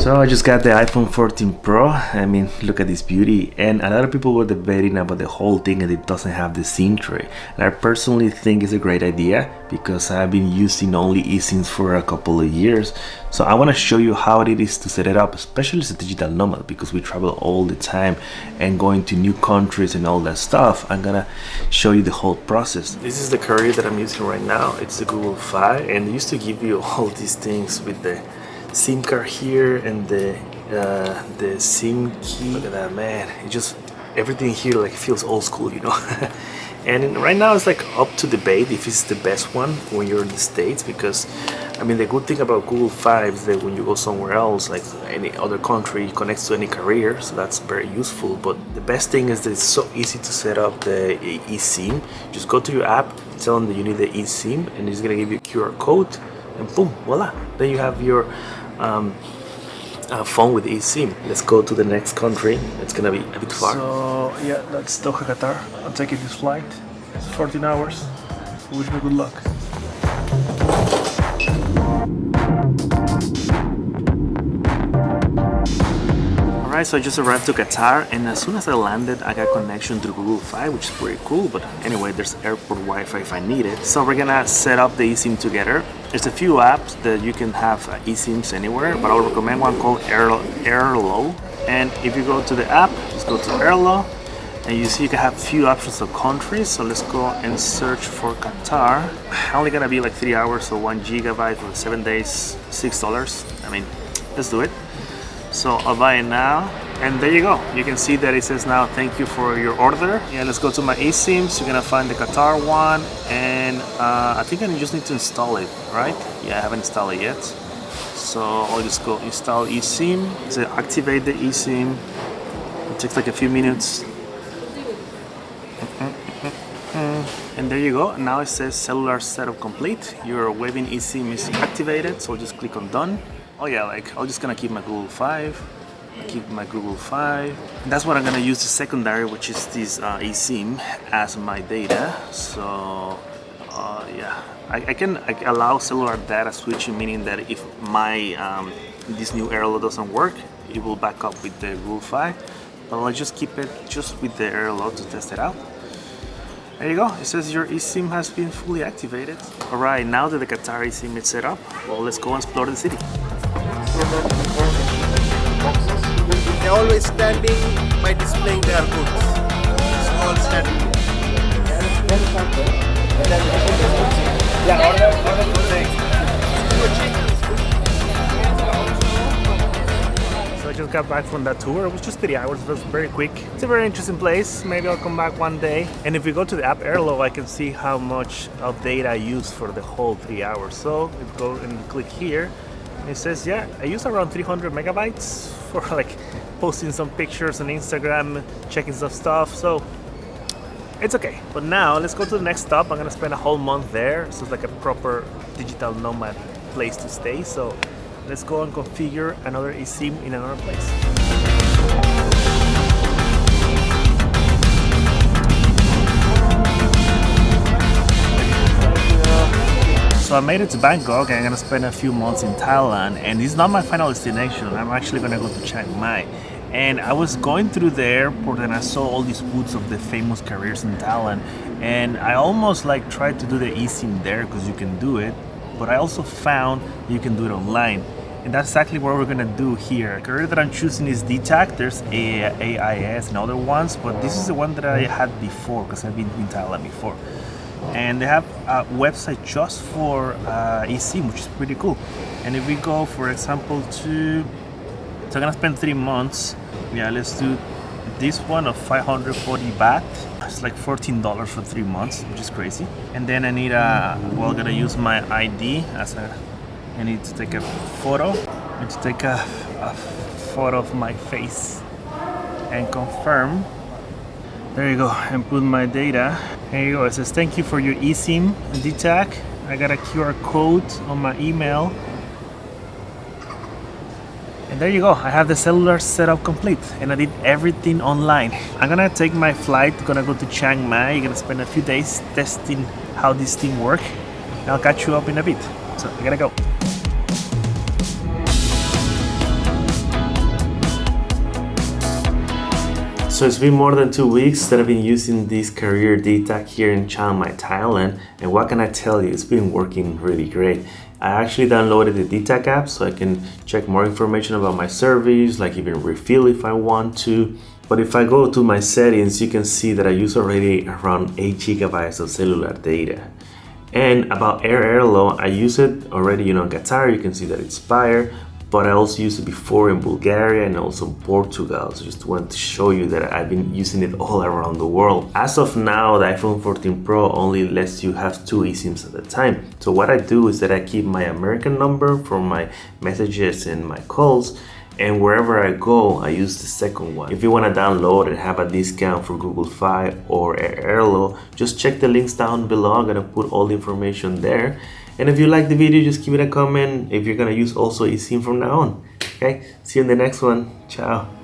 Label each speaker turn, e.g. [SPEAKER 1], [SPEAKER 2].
[SPEAKER 1] So I just got the iPhone 14 Pro. I mean, look at this beauty. And a lot of people were debating about the whole thing and it doesn't have the SIM tray. And I personally think it's a great idea because I've been using only eSIMs for a couple of years. So I want to show you how it is to set it up, especially as a digital nomad, because we travel all the time and going to new countries and all that stuff. I'm gonna show you the whole process. This is the carrier that I'm using right now. It's the Google Fi, and they used to give you all these things with the SIM card here and the SIM key. Look at that, man. It just, everything here like feels old school, you know. And right now it's like up to debate if it's the best one when you're in the States, because I mean the good thing about Google Fi is that when you go somewhere else, like any other country, it connects to any carrier, so that's very useful. But the best thing is that it's so easy to set up the eSIM. Just go to your app, tell them that you need the eSIM, and it's gonna give you a QR code, and boom, voila, then you have your phone with eSIM. Let's go to the next country. It's gonna be a bit far.
[SPEAKER 2] So yeah, that's Doha, Qatar. I'm taking this flight. It's 14 hours. Wish me good luck.
[SPEAKER 1] Alright, so I just arrived to Qatar, and as soon as I landed, I got connection through Google Fi, which is pretty cool. But anyway, there's airport Wi-Fi if I need it. So we're gonna set up the eSIM together. There's a few apps that you can have eSIMs anywhere, but I'll recommend one called Airalo. And if you go to the app, just go to Airalo, and you see you can have few options of countries. So let's go and search for Qatar. Only gonna be like 3 hours, so 1 gigabyte for 7 days, $6. I mean, let's do it. So I'll buy it now, and there you go. You can see that it says now thank you for your order. Yeah, let's go to my eSIMs. You're gonna find the Qatar one, and I think I just need to install it, right? Yeah, I haven't installed it yet. So I'll just go install eSIM. So activate the eSIM. It takes like a few minutes. And there you go. Now it says cellular setup complete. Your waving eSIM is activated. So just click on done. Oh yeah, like I'm just gonna keep my Google Fi. And that's what I'm gonna use the secondary, which is this eSIM as my data. So yeah, I can allow cellular data switching, meaning that if my this new Airalo doesn't work, it will back up with the Google Fi. But I'll just keep it just with the Airalo to test it out. There you go. It says your eSIM has been fully activated. All right, now that the Qatar eSIM is set up, well, let's go and explore the city.
[SPEAKER 3] They're always standing by displaying their goods. So all standing.
[SPEAKER 2] So I just got back from that tour. It was just 3 hours. It was very quick. It's a very interesting place. Maybe I'll come back one day. And if we go to the app Airalo, I can see how much of data I used for the whole 3 hours. So if you go and click here, it says, yeah, I use around 300 megabytes for like posting some pictures on Instagram, checking some stuff. So it's okay. But now let's go to the next stop. I'm gonna spend a whole month there. So it's like a proper digital nomad place to stay. So let's go and configure another eSIM in another place. So I made it to Bangkok, and I'm gonna spend a few months in Thailand, and this is not my final destination. I'm actually gonna go to Chiang Mai. And I was going through the airport and I saw all these booths of the famous carriers in Thailand, and I almost like tried to do the eSIM there because you can do it, but I also found you can do it online. And that's exactly what we're gonna do here. The carrier that I'm choosing is Dtac. There's AIS and other ones, but this is the one that I had before because I've been in Thailand before. And they have a website just for eSIM, which is pretty cool. And if we go, for example, to, so I'm gonna spend 3 months. Yeah, let's do this one of 540 baht. It's like $14 for 3 months, which is crazy. And then I need well, I'm gonna use my ID as I need to take a photo. I need to take a photo of my face and confirm. There you go, and put my data. There you go, it says thank you for your eSIM, Dtac. I got a QR code on my email. And there you go, I have the cellular setup complete, and I did everything online. I'm gonna take my flight, gonna go to Chiang Mai. Gonna spend a few days testing how this thing works. I'll catch you up in a bit. So I gotta go.
[SPEAKER 1] So it's been more than 2 weeks that I've been using this Career Dtac here in Chiang Mai, Thailand, and what can I tell you, it's been working really great. I actually downloaded the Dtac app so I can check more information about my service, like even refill if I want to. But if I go to my settings, you can see that I use already around 8 gigabytes of cellular data. And about Airalo, I use it already, in Qatar. You can see that it's expired, but I also used it before in Bulgaria and also in Portugal. So just want to show you that I've been using it all around the world. As of now, the iPhone 14 Pro only lets you have 2 eSIMs at a time. So what I do is that I keep my American number for my messages and my calls, and wherever I go, I use the second one. If you want to download and have a discount for Google Fi or Airalo, just check the links down below. I'm gonna put all the information there. And if you like the video, just give it a comment if you're gonna use also eSIM from now on. Okay, see you in the next one. Ciao.